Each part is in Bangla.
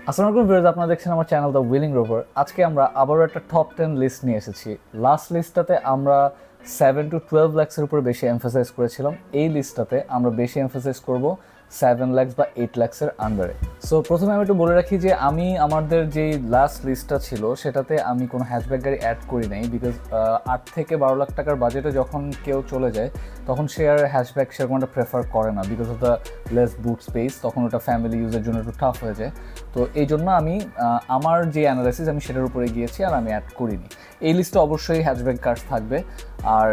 আসসালামু আলাইকুম ভিউয়ার্স, আপনারা দেখছেন আমার চ্যানেল দ্য উইলিং রোভার। আজকে আমরা আবারও একটা টপ 10 লিস্ট নিয়ে এসেছি। লাস্ট লিস্টটাতে আমরা 7 to 12 লাখসের উপরে বেশি এমফাসাইজ করেছিলাম। এই লিস্টটাতে আমরা বেশি এমফাসাইজ করব 7 লাখ বা 8 লাখসের আন্ডারে। সো প্রথমে আমি একটু বলে রাখি যে আমি আমাদের যেই লাস্ট লিস্টটা ছিল সেটাতে আমি কোনো হ্যাচব্যাক গাড়ি অ্যাড করি নাই, বিকজ 8 থেকে 12 লাখ টাকার বাজেটে যখন কেউ চলে যায় তখন সে আর হ্যাচব্যাক সেরকম একটা প্রেফার করে না, because of the less boot space. তখন ওটা ফ্যামিলি ইউজের জন্য একটু টাফ হয়ে যায়। তো এই জন্য আমি আমার যে অ্যানালাইসিস আমি সেটার উপরে গিয়েছি আর আমি অ্যাড করিনি। এই লিস্টে অবশ্যই হ্যাচব্যাক কার্স থাকবে, আর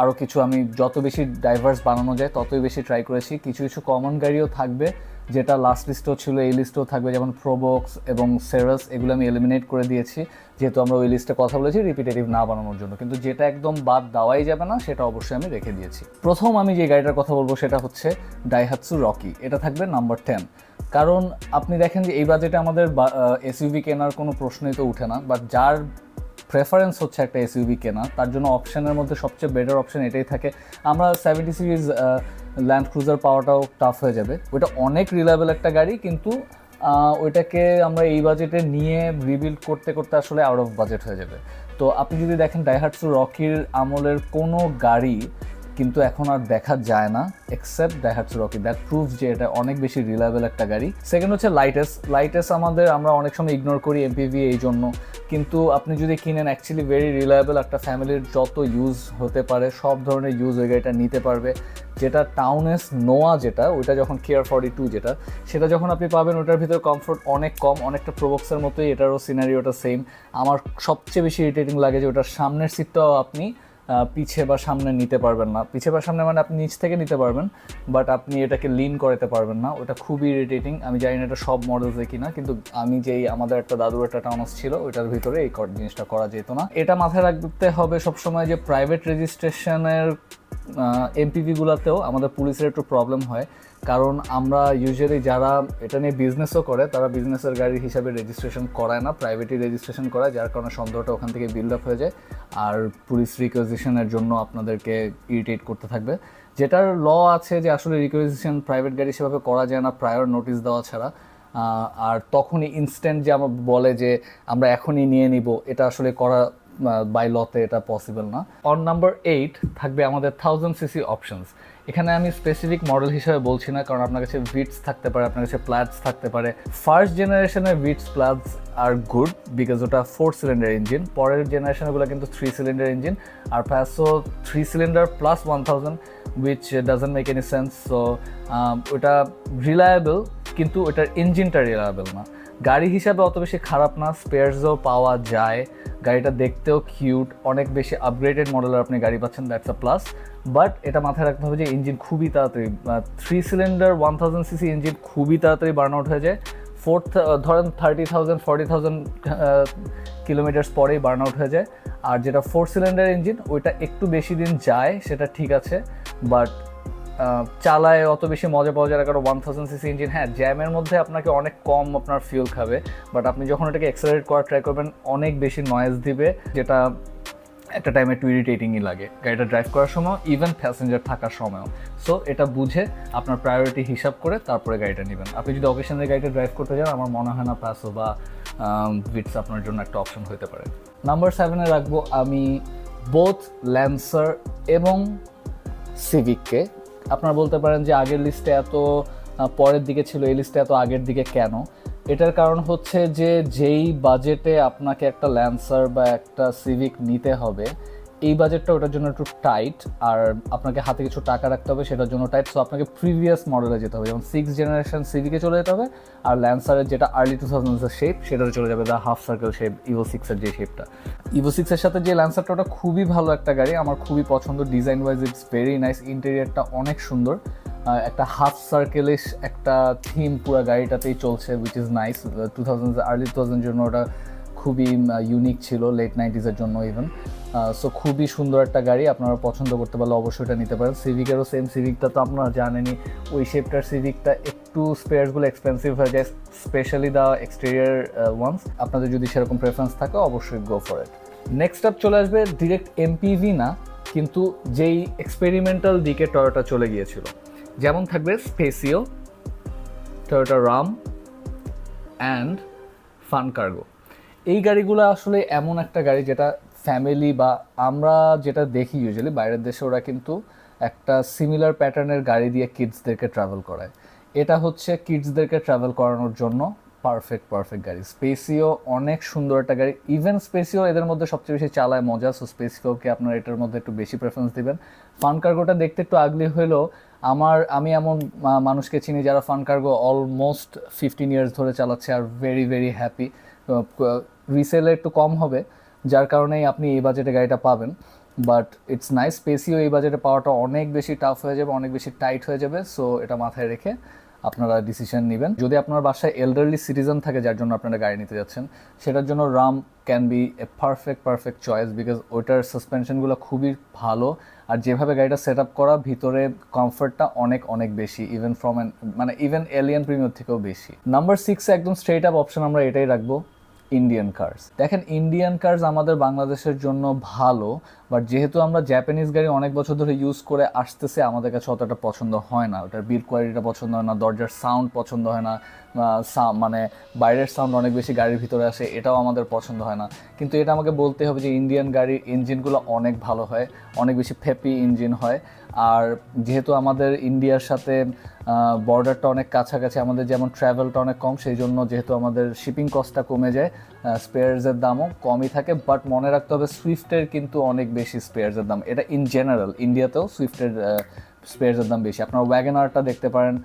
আরও কিছু আমি যত বেশি ডাইভার্স বানানো যায় ততই বেশি ট্রাই করেছি। কিছু কিছু কমন গাড়িও থাকবে যেটা লাস্ট লিস্টেও ছিল, এই লিস্টেও থাকবে, যেমন প্রোবক্স এবং সেরাস, এগুলো আমি এলিমিনেট করে দিয়েছি যেহেতু আমরা ওই লিস্টে কথা বলেছি রিপিটেটিভ না বানানোর জন্য। কিন্তু যেটা একদম বাদ দেওয়াই যাবে না সেটা অবশ্যই আমি রেখে দিয়েছি। প্রথম আমি যে গাড়িটার কথা বলবো সেটা হচ্ছে ডাইহাৎসু রকি। এটা থাকবে নাম্বার 10। কারণ আপনি দেখেন যে এই বাজেটে আমাদের এসইউভি কেনার কোনো প্রশ্নই তো উঠে না, বাট যার প্রেফারেন্স হচ্ছে একটা এসইউভি কেনা তার জন্য অপশানের মধ্যে সবচেয়ে বেটার অপশান এটাই থাকে। আমরা 70 সিরিজ ল্যান্ড ক্রুজার পাওয়াটাও টাফ হয়ে যাবে। ওইটা অনেক রিলায়েবল একটা গাড়ি, কিন্তু ওইটাকে আমরা এই বাজেটে নিয়ে রিবিল্ড করতে করতে আসলে আউট অফ বাজেট হয়ে যাবে। তো আপনি যদি দেখেন ডাইহাৎসু রকির আমলের কোনো গাড়ি কিন্তু এখন আর দেখা যায় না এক্সেপ্ট ডাইহাৎসু রকি। দ্যাট প্রুভস যে এটা অনেক বেশি রিলায়েবল একটা গাড়ি। সেকেন্ড হচ্ছে লাইটেস আমরা অনেক সময় ইগনোর করি এমপিভি এই জন্য, কিন্তু আপনি যদি কিনেন অ্যাকচুয়ালি ভেরি রিলায়েবল একটা ফ্যামিলির যত ইউজ হতে পারে সব ধরনের ইউজ ওই গাড়িটা নিতে পারবে। যেটা টাউনেস নোয়া, যেটা ওইটা যখন কেয়ার 42 যেটা, সেটা যখন আপনি পাবেন ওটার ভিতরে কমফোর্ট অনেক কম, অনেকটা প্রোবক্সের মতোই এটারও সিনারিওটা সেম। আমার সবচেয়ে বেশি ইরিটেটিং লাগে যে ওটার সামনের সিটটাও আপনি পিছে বা সামনে নিতে পারবেন না। পিছে বা সামনে মানে আপনি নিচ থেকে নিতে পারবেন, বাট আপনি এটাকে লিন করাতে পারবেন না। ওটা খুবই ইরিটেটিং। আমি জানি না এটা সব মডেলসে কিনা, কিন্তু আমি যেই আমাদের একটা দাদুর একটা টাউনস ছিল ওইটার ভিতরে এই জিনিসটা করা যেত না। এটা মাথায় রাখতে হবে সবসময় যে প্রাইভেট রেজিস্ট্রেশনের এমপিভিগুলোতেও আমাদের পুলিশের একটু প্রবলেম হয়, কারণ আমরা ইউজুয়ালি যারা এটা নিয়ে বিজনেসও করে তারা বিজনেসের গাড়ি হিসাবে রেজিস্ট্রেশন করায় না, প্রাইভেটই রেজিস্ট্রেশন করায়, যার কারণে সন্দেহটা ওখান থেকে বিল্ড আপ হয়ে যায় আর পুলিশ রিকুইজিশনের জন্য আপনাদেরকে ইরিটেট করতে থাকবে। যেটার ল আছে যে আসলে রিকুইজিশন প্রাইভেট গাড়ি সেভাবে করা যায় না প্রায়র নোটিশ দেওয়া ছাড়া, আর তখনই ইনস্ট্যান্ট যে আমার বলে যে আমরা এখনই নিয়ে নিব, এটা আসলে করা বাই লতে এটা পসিবল না। অন নাম্বার 8 থাকবে আমাদের 1000cc অপশনস। এখানে আমি স্পেসিফিক মডেল হিসেবে বলছি না, কারণ আপনার কাছে ভিটস থাকতে পারে, আপনার কাছে প্লাটস থাকতে পারে। ফার্স্ট জেনারেশনের ভিটস প্লাটস আর গুড বিকজ ওটা 4 সিলিন্ডার ইঞ্জিন। পরের জেনারেশনগুলো কিন্তু 3 সিলিন্ডার ইঞ্জিন, আর Passo 3 cylinder plus 1000, which doesn't make any sense. So ওটা রিলায়েবল কিন্তু ওটার ইঞ্জিনটা রিলায়েবল না। গাড়ি হিসাবে অত বেশি খারাপ না, স্পেয়ারসও পাওয়া যায়, গাড়িটা দেখতেও কিউট, অনেক বেশি আপগ্রেডেড মডেলের আপনি গাড়ি পাচ্ছেন, দ্যাটস আ প্লাস। বাট এটা মাথায় রাখতে হবে যে ইঞ্জিন খুবই তাড়াতাড়ি 3 সিলিন্ডার 1000cc ইঞ্জিন খুবই তাড়াতাড়ি বার্ন আউট হয়ে যায়। ধরেন 30,000 40,000 কিলোমিটার্স পরেই বার্ন আউট হয়ে যায়। আর যেটা 4 সিলিন্ডার ইঞ্জিন ওইটা একটু বেশি দিন যায়, সেটা ঠিক আছে, বাট চালায় অত বেশি মজা পাওয়া যায় না, কারণ 1000cc ইঞ্জিন হ্যাঁ জ্যামের মধ্যে আপনাকে অনেক কম আপনার ফিউল খাবে, বাট আপনি যখন এটাকে অ্যাক্সেলারেট করার ট্রাই করবেন অনেক বেশি নয়েজ দিবে, যেটা একটা টাইমে একটু ইরিটেটিংই লাগে গাড়িটা ড্রাইভ করার সময়, ইভেন প্যাসেঞ্জার থাকার সময়ও। সো এটা বুঝে আপনার প্রায়োরিটি হিসাব করে তারপরে গাড়িটা নেবেন। আপনি যদি অকেশনের গাড়িটা ড্রাইভ করতে যান আমার মনে হয় না প্যাসো বা ভিটস আপনার জন্য একটা অপশন হতে পারে। নাম্বার 7-এ রাখবো আমি বোথ ল্যান্সার এবং সিভিককে। আপনারা বলতে পারেন যে আগের লিস্টে এত পরের দিকে ছিল, এই লিস্টে এত আগের দিকে কেন? এটার কারণ হচ্ছে যে যেই বাজেটে আপনাকে একটা ল্যান্সার বা একটা সিভিক নিতে হবে এই বাজেটটা ওটার জন্য একটু টাইট, আর আপনাকে হাতে কিছু টাকা রাখতে হবে সেটার জন্য টাইট। সো আপনাকে প্রিভিয়াস মডেলে যেতে হবে, যেমন 6th জেনারেশন সিভিকে চলে যেতে হবে, আর ল্যান্সারের যেটা আর্লি 2000s-এর শেপ সেটাতে চলে যাবে the half circle shape, Evo 6-এর যে শেপটা। ইভো 6-এর সাথে যে ল্যান্সারটা ওটা খুবই ভালো একটা গাড়ি, আমার খুবই পছন্দ, design wise it's very nice, ইন্টেরিয়ারটা অনেক সুন্দর, একটা হাফ সার্কেলিশ একটা থিম পুরো গাড়িটাতেই চলছে, উইচ ইজ নাইস। 2000 আর্লি 2000 জন্য ওটা খুবই ইউনিক ছিল, লেট 90s-এর জন্য ইভেন। সো খুবই সুন্দর একটা গাড়ি, আপনারা পছন্দ করতে পারলে অবশ্যই এটা নিতে পারেন। সিভিকেরও সেম, সিভিকটা তো আপনারা জানেনই, ওই শেপটার সিভিকটা একটু স্পেয়ারসগুলো এক্সপেন্সিভ হয়ে যায়, স্পেশালি দ্য এক্সটেরিয়ার ওয়ান্স। আপনাদের যদি সেরকম প্রেফারেন্স থাকে অবশ্যই go for it. Next up চলে আসবে ডিরেক্ট এমপিভি না, কিন্তু যেই এক্সপেরিমেন্টাল দিকে টয়োটা চলে গিয়েছিল, যেমন থাকবে Spacio, Toyota Ram, and fun cargo. এই গাড়িগুলো আসলে এমন একটা গাড়ি যেটা ফ্যামিলি বা আমরা যেটা দেখি ইউজুয়ালি বাইরের দেশে ওরা কিন্তু একটা সিমিলার প্যাটার্নের গাড়ি দিয়ে কিডসদেরকে ট্রাভেল করায়। এটা হচ্ছে কিডসদেরকে ট্রাভেল করানোর জন্য পারফেক্ট গাড়ি। স্পেসিও অনেক সুন্দর একটা গাড়ি, ইভেন স্পেসিও এদের মধ্যে সবচেয়ে বেশি চালায় মজা, সো স্পেসিওকে আপনারা এটার মধ্যে একটু বেশি প্রেফারেন্স দিবেন। ফান কার্গোটা দেখতে একটু আগলি হলেও আমি এমন মানুষকে চিনি যারা ফান কার্গো অলমোস্ট 15 ইয়ার্স ধরে চালাচ্ছে আর ভেরি হ্যাপি। রিসেলে একটু কম হবে, যার কারণেই আপনি এই বাজেটে গাড়িটা পাবেন, বাট ইটস নাইস। স্পেসিও এই বাজেটে পাওয়াটা অনেক বেশি টাফ হয়ে যাবে, অনেক বেশি টাইট হয়ে যাবে, সো এটা মাথায় রেখে আপনারা ডিসিশন নেবেন। যদি আপনার বাসায় এল্ডারলি সিটিজেন থাকে যার জন্য আপনারা গাড়ি নিতে যাচ্ছেন, সেটার জন্য Ram can B A perfect choice, because ওইটার সাসপেনশনগুলো খুবই ভালো আর যেভাবে গাড়িটা সেট আপ করা ভিতরে কমফর্টটা অনেক বেশি, ইভেন এলিয়ান প্রিমিয়ার থেকেও বেশি। নাম্বার 6 একদম স্ট্রেট আপ অপশন আমরা এটাই রাখবো, ইন্ডিয়ান কার্স। দেখেন ইন্ডিয়ান কার্স আমাদের বাংলাদেশের জন্য ভালো, বাট যেহেতু আমরা জাপানিজ গাড়ি অনেক বছর ধরে ইউজ করে আসতেছে, আমাদের কাছে অতটা পছন্দ হয় না। ওটার বিল্ড কোয়ালিটিটা পছন্দ হয় না, দরজার সাউন্ড পছন্দ হয় না, মানে বাইরের সাউন্ড অনেক বেশি গাড়ির ভিতরে আসে, এটাও আমাদের পছন্দ হয় না। কিন্তু এটা আমাকে বলতে হবে যে ইন্ডিয়ান গাড়ির ইঞ্জিনগুলো অনেক ভালো হয়, অনেক বেশি ফেপি ইঞ্জিন হয়। আর যেহেতু আমাদের ইন্ডিয়ার সাথে বর্ডারটা অনেক কাছাকাছি, আমাদের যেমন ট্রাভেলটা অনেক কম, সেই জন্য যেহেতু আমাদের শিপিং কস্টটা কমে যায়, স্পেয়ার্সের দামও কমই থাকে। বাট মনে রাখতে হবে সুইফটের কিন্তু অনেক বেশি স্পেয়ার্সের দাম, এটা ইন জেনারেল ইন্ডিয়াতেও সুইফটের স্পেয়ার্সের দাম বেশি। আপনার ওয়াগনারটা দেখতে পারেন,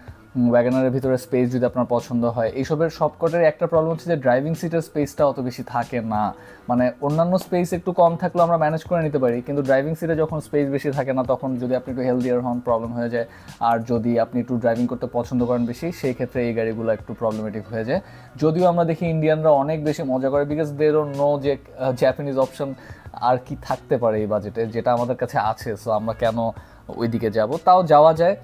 ওয়াগনারের ভিতরে স্পেস যদি আপনার পছন্দ হয়। এইসবের সবকটার একটা প্রবলেম হচ্ছে যে ড্রাইভিং সিটের স্পেসটা অত বেশি থাকে না, মানে অন্যান্য স্পেস একটু কম থাকলেও আমরা ম্যানেজ করে নিতে পারি, কিন্তু ড্রাইভিং সিটে যখন স্পেস বেশি থাকে না, তখন যদি আপনি একটু হেলদিয়ার হন প্রবলেম হয়ে যায়। আর যদি আপনি একটু ড্রাইভিং করতে পছন্দ করেন বেশি, সেই ক্ষেত্রে এই গাড়িগুলো একটু প্রবলেমেটিক হয়ে যায়। যদিও আমরা দেখি ইন্ডিয়ানরা অনেক বেশি মজা করে, বিকজ দে ডোন্ট নো যে জাপানিজ অপশন আর কি থাকতে পারে এই বাজেটে, যেটা আমাদের কাছে আছে, সো আমরা কেন ওইদিকে যাব। তাও যাওয়া যায়,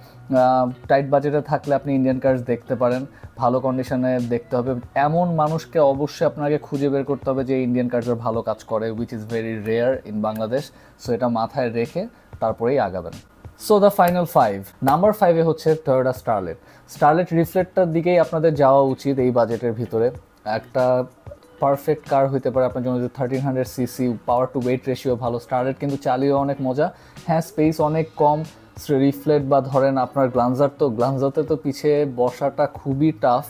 টাইট বাজেটে থাকলে আপনি ইন্ডিয়ান কার্স দেখতে পারেন, ভালো কন্ডিশনে দেখতে হবে। এমন মানুষকে অবশ্যই আপনাকে খুঁজে বের করতে হবে যে ইন্ডিয়ান কার্সের ভালো কাজ করে, which is very rare in Bangladesh, so এটা মাথায় রেখে তারপরেই আগাবেন। সো দ্য ফাইনাল 5, নাম্বার 5-এ হচ্ছে টয়োটা স্টারলেট রিফ্লেক্টটার দিকেই আপনাদের যাওয়া উচিত এই বাজেটের ভিতরে। একটা পারফেক্ট কার হইতে পারে আপনার জন্য, 1300 CC, power to weight ratio ভালো। স্টারলেট কিন্তু চালিয়েও অনেক মজা, হ্যাঁ স্পেস অনেক কম, রিফ্লেক্ট বা ধরেন আপনার গ্লান্সারতে তো পিছিয়ে বসাটা খুবই টাফ।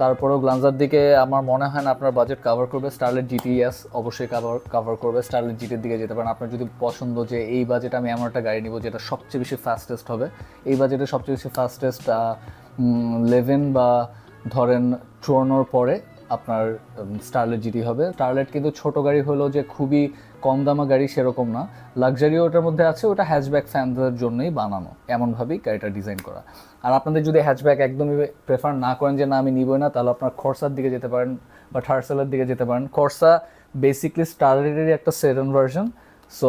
তারপরেও গ্লান্সার দিকে আমার মনে হয় না আপনার বাজেট কাভার করবে। স্টারলেট জিটিএস অবশ্যই কাভার করবে, স্টারলেট জিটির দিকে যেতে পারেন। আপনার যদি পছন্দ যে এই বাজেটে আমি এমন একটা গাড়ি নিব যেটা সবচেয়ে বেশি ফাস্টেস্ট হবে, এই বাজেটে সবচেয়ে বেশি ফাস্টেস্ট 11 বা ধরেন ট্রোনোর পরে আপনার স্টারলেট জিটি হবে। স্টারলেট কিন্তু ছোট গাড়ি হলেও যে খুবই কম দামা গাড়ি সেরকম না, লাক্সারিও ওটার মধ্যে আছে, ওটা হ্যাচব্যাক ফ্যানদের জন্যই বানানো, এমনভাবেই গাড়িটা ডিজাইন করা। আর আপনাদের যদি হ্যাচব্যাক একদমই প্রেফার না করেন যে না আমি নিবই না, তাহলে আপনার খরসার দিকে যেতে পারেন বা থার্সেলের দিকে যেতে পারেন। খরসা বেসিকলি স্টারলেটেরই একটা সেডান ভার্সন, সো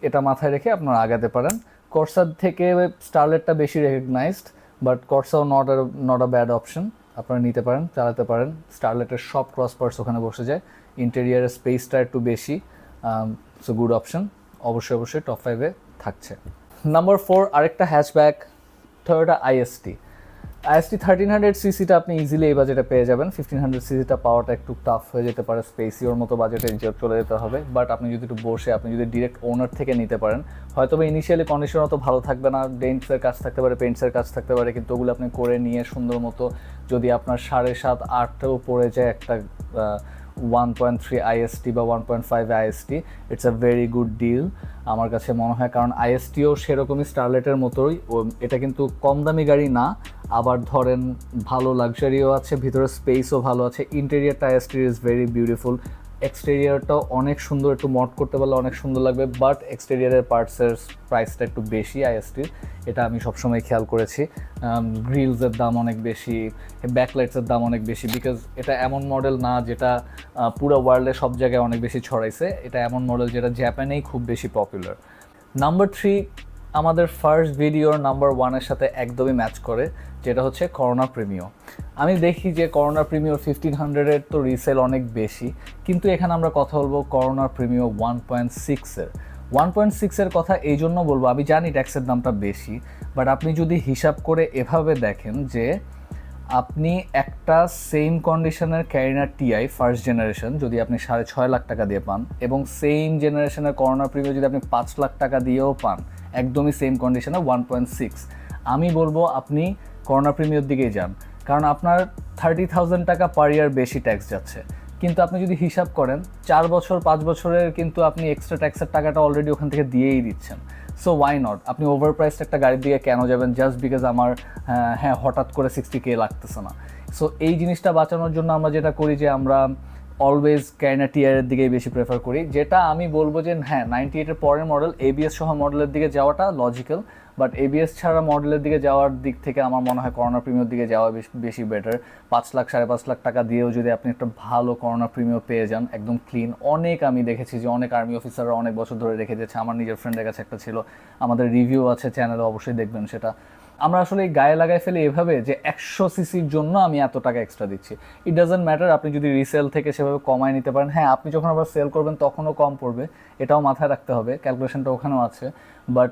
এটা মাথায় রেখে আপনারা আগাতে পারেন। কর্সার থেকে স্টারলেটটা বেশি রেকগনাইজড, বাট কর্সাও নট আ ব্যাড অপশন, আপনারা নিতে পারেন, চালাতে পারেন। স্টারলেটের সব ক্রস পার্টস ওখানে বসে যায়, ইন্টেরিয়ারের স্পেসটা একটু বেশি, সো গুড অপশন, অবশ্যই টপ 5-এ থাকছে। নাম্বার 4 আরেকটা হ্যাচব্যাক, টয়োটা আইএসটি 1300 সিসিটা আপনি ইজিলি এই বাজেটে পেয়ে যাবেন। 1500 সিসিটা পাওয়াটা একটু টাফ হয়ে যেতে পারে, স্পেসিওর মতো বাজেটে চলে যেতে হবে। বাট আপনি যদি একটু বসে আপনি যদি ডিরেক্ট ওনার থেকে নিতে পারেন, হয়তো বা ইনিশিয়ালি কন্ডিশন অত ভালো থাকবে না, ডেন্টসের কাজ থাকতে পারে, পেন্টসের কাজ থাকতে পারে, কিন্তু ওগুলো আপনি করে নিয়ে সুন্দর মতো যদি আপনার 7.5-8টাও পড়ে যায় একটা 1.3 আইএসটি বা 1.5 IST, it's a very good deal আমার কাছে মনে হয়। কারণ আইএসটিও সেরকমই স্টারলেটের মতোই, এটা কিন্তু কম দামি গাড়ি না, আবার ধরেন ভালো লাক্সারিও আছে, ভিতরে স্পেসও ভালো আছে। ইন্টেরিয়ারটা আইএসটি ইজ ভেরি বিউটিফুল, এক্সটেরিয়ারটাও অনেক সুন্দর, একটু মড করতে পারলে অনেক সুন্দর লাগবে। বাট এক্সটেরিয়ারের পার্টসের প্রাইসটা একটু বেশি আইএসটির, এটা আমি সবসময় খেয়াল করেছি। গ্রিলসের দাম অনেক বেশি, ব্যাকলাইটসের দাম অনেক বেশি, বিকজ এটা এমন মডেল না যেটা পুরো ওয়ার্ল্ডে সব জায়গায় অনেক বেশি ছড়াইছে, এটা এমন মডেল যেটা জাপানেই খুব বেশি পপুলার। নাম্বার 3 আমাদের ফার্স্ট ভিডিওর নাম্বার 1-এর সাথে একদমই ম্যাচ করে, যেটা হচ্ছে করোনা প্রিমিও। আমি দেখি যে করোনা প্রিমিও 1500-এর তো রিসেল অনেক বেশি, কিন্তু এখানে আমরা কথা বলবো করোনা প্রিমিও 1.6-এর। 1.6-এর কথা এই জন্য বলবো, আমি জানি ট্যাক্সের দামটা বেশি, বাট আপনি যদি হিসাব করে এভাবে দেখেন যে আপনি একটা সেম কন্ডিশনের ক্যারিনা টিআই ফার্স্ট জেনারেশন যদি আপনি 6.5 লাখ টাকা দিয়ে পান, এবং সেম জেনারেশনের করোনা প্রিমিয়াম যদি আপনি 5 লাখ টাকা দিয়েও পান, একদমই সেম কন্ডিশনে 1.6, আমি বলবো আপনি করোনা প্রিমিয়ার দিকেই যান। কারণ আপনার 30,000 টাকা পার ইয়ার বেশি ট্যাক্স যাচ্ছে, কিন্তু আপনি যদি হিসাব করেন 4 বছর 5 বছরের কিন্তু আপনি এক্সট্রা ট্যাক্সের টাকাটা অলরেডি ওখান থেকে দিয়েই দিচ্ছেন। সো ওয়াই নট, আপনি ওভারপ্রাইসড একটা গাড়ির দিকে কেন যাবেন জাস্ট বিকজ আমার হ্যাঁ হঠাৎ করে 60K লাগতেছে না। সো এই জিনিসটা বাঁচানোর জন্য আমরা যেটা করি যে আমরা অলওয়েজ ক্যারিনা টিআরের দিকেই বেশি প্রেফার করি, যেটা আমি বলবো যে হ্যাঁ 98-এর পরের মডেল এবিএস সহ মডেলের দিকে যাওয়াটা লজিক্যাল, বাট এবিএস ছাড়া মডেলের দিকে যাওয়ার দিক থেকে আমার মনে হয় করোনা প্রিমিয়ার দিকে যাওয়া বেশি বেটার। 5 লাখ 5.5 লাখ টাকা দিয়েও যদি আপনি একটা ভালো করোনা প্রিমিয়ার পেয়ে যান একদম ক্লিন, অনেক আমি দেখেছি যে অনেক আর্মি অফিসাররা অনেক বছর ধরে রেখে দিয়েছে। আমার নিজের ফ্রেন্ডের কাছে একটা ছিল, আমাদের রিভিউ আছে চ্যানেলে, অবশ্যই দেখবেন সেটা। আমরা আসলে গায়ে লাগাই ফেলি এভাবে যে 100 সিসির জন্য আমি এত টাকা এক্সট্রা দিচ্ছি। ইট ডাজন্ট ম্যাটার, আপনি যদি রিসেল থেকে সেভাবে কমায় নিতে পারেন, হ্যাঁ আপনি যখন আবার সেল করবেন তখনও কম পড়বে, এটাও মাথায় রাখতে হবে, ক্যালকুলেশনটা ওখানেও আছে। বাট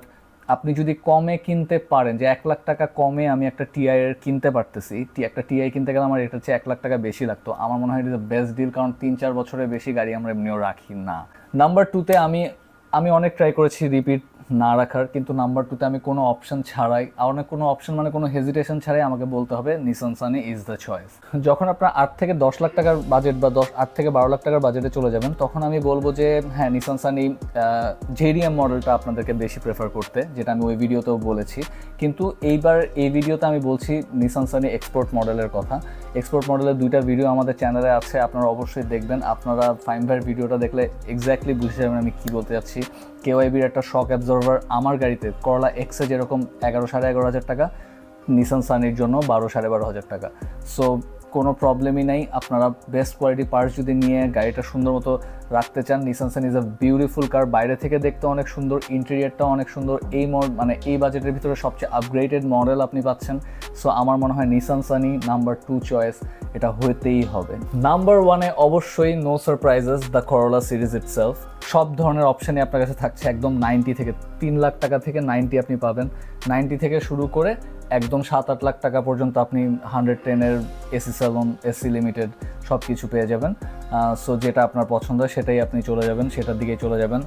আপনি যদি কমে কিনতে পারেন, যে 1 লাখ টাকা কমে আমি একটা টিআই এর কিনতে পারতেছি, একটা টিআই কিনতে গেলে আমার এটা হচ্ছে 1 লাখ টাকা বেশি লাগতো, আমার মনে হয় এটা বেস্ট ডিল, কারণ 3-4 বছরের বেশি গাড়ি আমরা এমনিও রাখি না। নাম্বার 2তে আমি অনেক ট্রাই করেছি রিপিট না রাখার, কিন্তু নাম্বার 2তে আমি কোনো অপশন ছাড়াই, কোনো অপশন মানে কোনো হেজিটেশন ছাড়াই আমাকে বলতে হবে Nissan Sunny is the choice. যখন আপনার 8 থেকে 10 লাখ টাকার বাজেট বা 8 থেকে 12 লাখ টাকার বাজেটে চলে যাবেন, তখন আমি বলবো যে হ্যাঁ নিসান সানি জেডিএম মডেলটা আপনাদেরকে বেশি প্রেফার করতে, যেটা আমি ওই ভিডিওতেও বলেছি। কিন্তু এইবার এই ভিডিওতে আমি বলছি নিসান সানি এক্সপোর্ট মডেলের কথা। এক্সপোর্ট মডেলের 2টা ভিডিও আমাদের চ্যানেলে আছে, আপনারা অবশ্যই দেখবেন। আপনারা ফাইম ভাইয়ের ভিডিওটা দেখলে এক্স্যাক্টলি বুঝে যাবেন আমি কী বলতে যাচ্ছি। কেওয়াইবির একটা শক অ্যাবজর্ভার আমার গাড়িতে করলা এক্সে যেরকম 11,000-11,500 টাকা, নিসান সানির জন্য 12,000-12,500 টাকা। সো কোনো প্রবলেমই নাই। আপনারা বেস্ট কোয়ালিটি পার্টস যদি নিয়ে গাড়িটা সুন্দর মতো রাখতে চান, Nissan Sunny is a beautiful car. বাইরে থেকে দেখতে অনেক সুন্দর, ইন্টেরিয়ারটাও অনেক সুন্দর। মানে এই বাজেটের ভিতরে সবচেয়ে আপগ্রেডেড মডেল আপনি পাচ্ছেন। সো আমার মনে হয় নিসান সানি নাম্বার 2 চয়েস, এটা হতেই হবে। নাম্বার 1-এ অবশ্যই no surprises, the Corolla series itself. সব ধরনের অপশানই আপনার কাছে থাকছে, একদম 90 থেকে 3 লাখ টাকা থেকে 90 আপনি পাবেন। 90 থেকে শুরু করে একদম 7-8 লাখ টাকা পর্যন্ত আপনি 110-এর এসি স্যালন, এসি লিমিটেড সব কিছু পেয়ে যাবেন। সো যেটা আপনার পছন্দ সেটাই আপনি চলে যাবেন, সেটার দিকেই চলে যাবেন।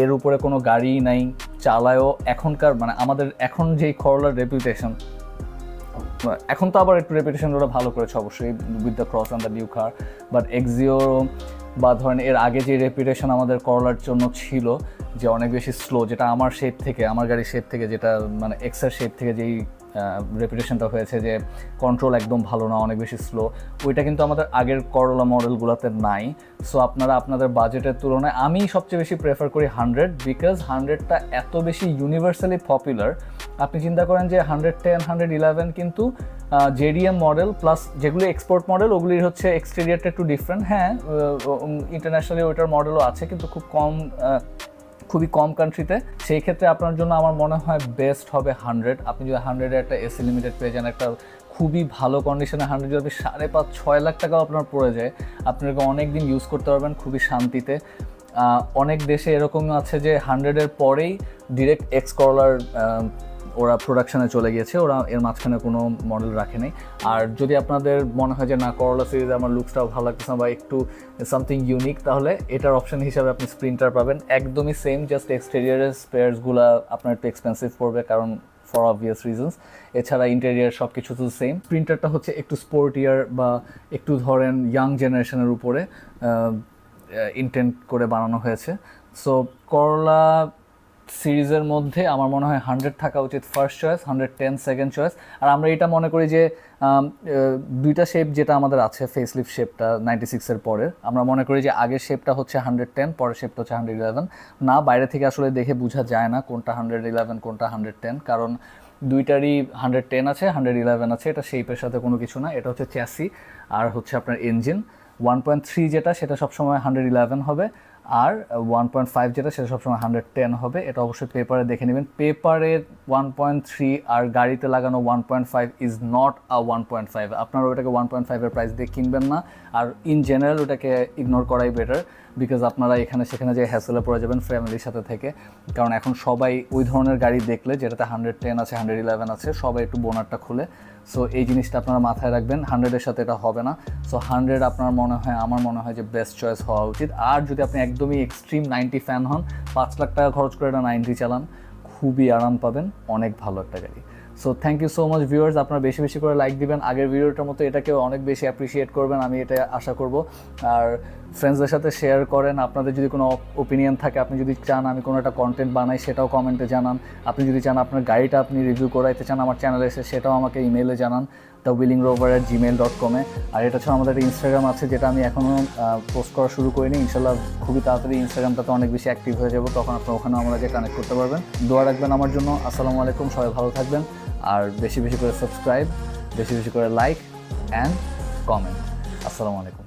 এর উপরে কোনো গাড়ি নাই, চালায়ও এখনকার মানে আমাদের এখন যেই করোলার রেপুটেশন, এখন তো আবার একটু রেপুটেশন ওরা ভালো করেছে অবশ্যই with the cross and the new car, but Axio বা ধরেন এর আগে যে রেপুটেশন আমাদের করোলার জন্য ছিল যে অনেক বেশি স্লো, যেটা আমার শেপ থেকে, আমার গাড়ির শেপ থেকে, যেটা মানে এক্সের শেপ থেকে যেই রেপুটেশনটা হয়েছে যে কন্ট্রোল একদম ভালো না, অনেক বেশি স্লো, ওইটা কিন্তু আমাদের আগের করোলা মডেলগুলোতে নাই। সো আপনারা আপনাদের বাজেটের তুলনায়, আমি সবচেয়ে বেশি প্রেফার করি 100, বিকজ 100টা এত বেশি ইউনিভার্সালি পপুলার। আপনি চিন্তা করেন যে 110, 111 কিন্তু জেডিএম মডেল প্লাস যেগুলো এক্সপোর্ট মডেল, ওগুলির হচ্ছে এক্সটেরিয়ারটা একটু ডিফারেন্ট। হ্যাঁ ইন্টারন্যাশনালি ওইটার মডেলও আছে, কিন্তু খুবই কম কান্ট্রিতে। সেই ক্ষেত্রে আপনার জন্য আমার মনে হয় বেস্ট হবে 100। আপনি যদি 100-এ একটা এসি লিমিটেড পেয়ে যান, একটা খুবই ভালো কন্ডিশনে 100 যদি আপনি 5.5-6 লাখ টাকাও আপনার পড়ে যায়, আপনাকে অনেক দিন ইউজ করতে পারবেন খুবই শান্তিতে। অনেক দেশে এরকম আছে যে 100-এর পরেই ডিরেক্ট এক্স করোলার ওরা প্রোডাকশানে চলে গিয়েছে, ওরা এর মাঝখানে কোনো মডেল রাখেনি। আর যদি আপনাদের মনে হয় যে না করোলা সিরিজে আমার লুকসটাও ভালো লাগতেছে বা একটু সামথিং ইউনিক, তাহলে এটার অপশন হিসাবে আপনি স্প্রিন্টার পাবেন, একদমই সেম, জাস্ট এক্সটেরিয়ারের স্পেয়ার্সগুলো আপনার একটু এক্সপেন্সিভ পড়বে কারণ ফর অবভিয়াস রিজনস। এছাড়া ইন্টেরিয়ার সব কিছু তো সেম। স্প্রিন্টারটা হচ্ছে একটু স্পোর্টিয়ার বা একটু ধরেন ইয়াং জেনারেশনের উপরে ইন্টেন্ট করে বানানো হয়েছে। সো করোলা সিরিজের মধ্যে আমার মনে হয় 100 থাকা উচিত ফার্স্ট চয়েস, 110 সেকেন্ড চয়েস। আর আমরা এটা মনে করি যে দুইটা শেপ যেটা আমাদের আছে, ফেসলিফট শেপটা 96-এর পরে, আমরা মনে করি যে আগের শেপটা হচ্ছে 110, পরের শেপটা হচ্ছে 111। না, বাইরে থেকে আসলে দেখে বোঝা যায় না কোনটা 111 কোনটা 110, কারণ দুইটারই 110 আছে, 111 আছে। এটা শেপের সাথে কোনো কিছু না, এটা হচ্ছে চ্যাসি আর হচ্ছে আপনার ইঞ্জিন। 1.3 যেটা সেটা সবসময় 111 হবে, আর 1.5 যেটা সেটা সবসময় 110 হবে। এটা অবশ্যই পেপারে দেখে নেবেন। পেপারে 1.3 আর গাড়িতে লাগানো 1.5 ইজ নট আ 1.5। আপনারা ওটাকে 1.5-এর প্রাইস দিয়ে কিনবেন না, আর ইন জেনারেল ওটাকে ইগনোর করাই বেটার, বিকজ আপনারা এখানে সেখানে যে হ্যাসেলে পড়ে যাবেন ফ্যামিলির সাথে থেকে। কারণ এখন সবাই ওই ধরনের গাড়ি দেখলে যেটাতে 110 আছে, 111 আছে, সবাই একটু বোনারটা খুলে সো এই জিনিসটা আপনারা মাথায় রাখবেন, 100-এর সাথে এটা হবে না। সো 100 আপনার আমার মনে হয় যে বেস্ট চয়েস হওয়া উচিত। আর যদি আপনি একদমই এক্সট্রিম 90 ফ্যান হন, 5 লাখ টাকা খরচ করে এটা 90 চালান, খুবই আরাম পাবেন, অনেক ভালো একটা গাড়ি। So thank you so much viewers, আপনারা বেশি বেশি করে লাইক দিবেন, আগের ভিডিওটার মতো এটাকেও অনেক বেশি অ্যাপ্রিসিয়েট করবেন, আমি এটা আশা করব। আর ফ্রেন্ডসদের সাথে শেয়ার করেন, আপনাদের যদি কোনো ওপিনিয়ন থাকে, আপনি যদি চান আমি কোনো একটা কন্টেন্ট বানাই সেটাও কমেন্টে জানান, আপনি যদি চান আপনার গাড়িটা আপনি রিভিউ করাইতে চান আমার চ্যানেলে এসে সেটাও আমাকে ইমেলে জানান thewillingrover@gmail.com। আর এটা ছাড়া আমাদের একটা ইনস্টাগ্রাম আছে যেটা আমি এখনও পোস্ট করা শুরু করিনি, ইনশাল্লাহ খুবই তাড়াতাড়ি ইনস্টাগ্রামটাতে অনেক বেশি অ্যাক্টিভ হয়ে যাব, তখন আপনার ওখানে আমাদেরকে কানেক্ট করতে পারবেন। দোয়া রাখবেন আমার জন্য। আসসালামু আলাইকুম, সবাই ভালো থাকবেন, আর বেশি বেশি করে সাবস্ক্রাইব, বেশি বেশি করে লাইক অ্যান্ড কমেন্ট। আসসালামু আলাইকুম।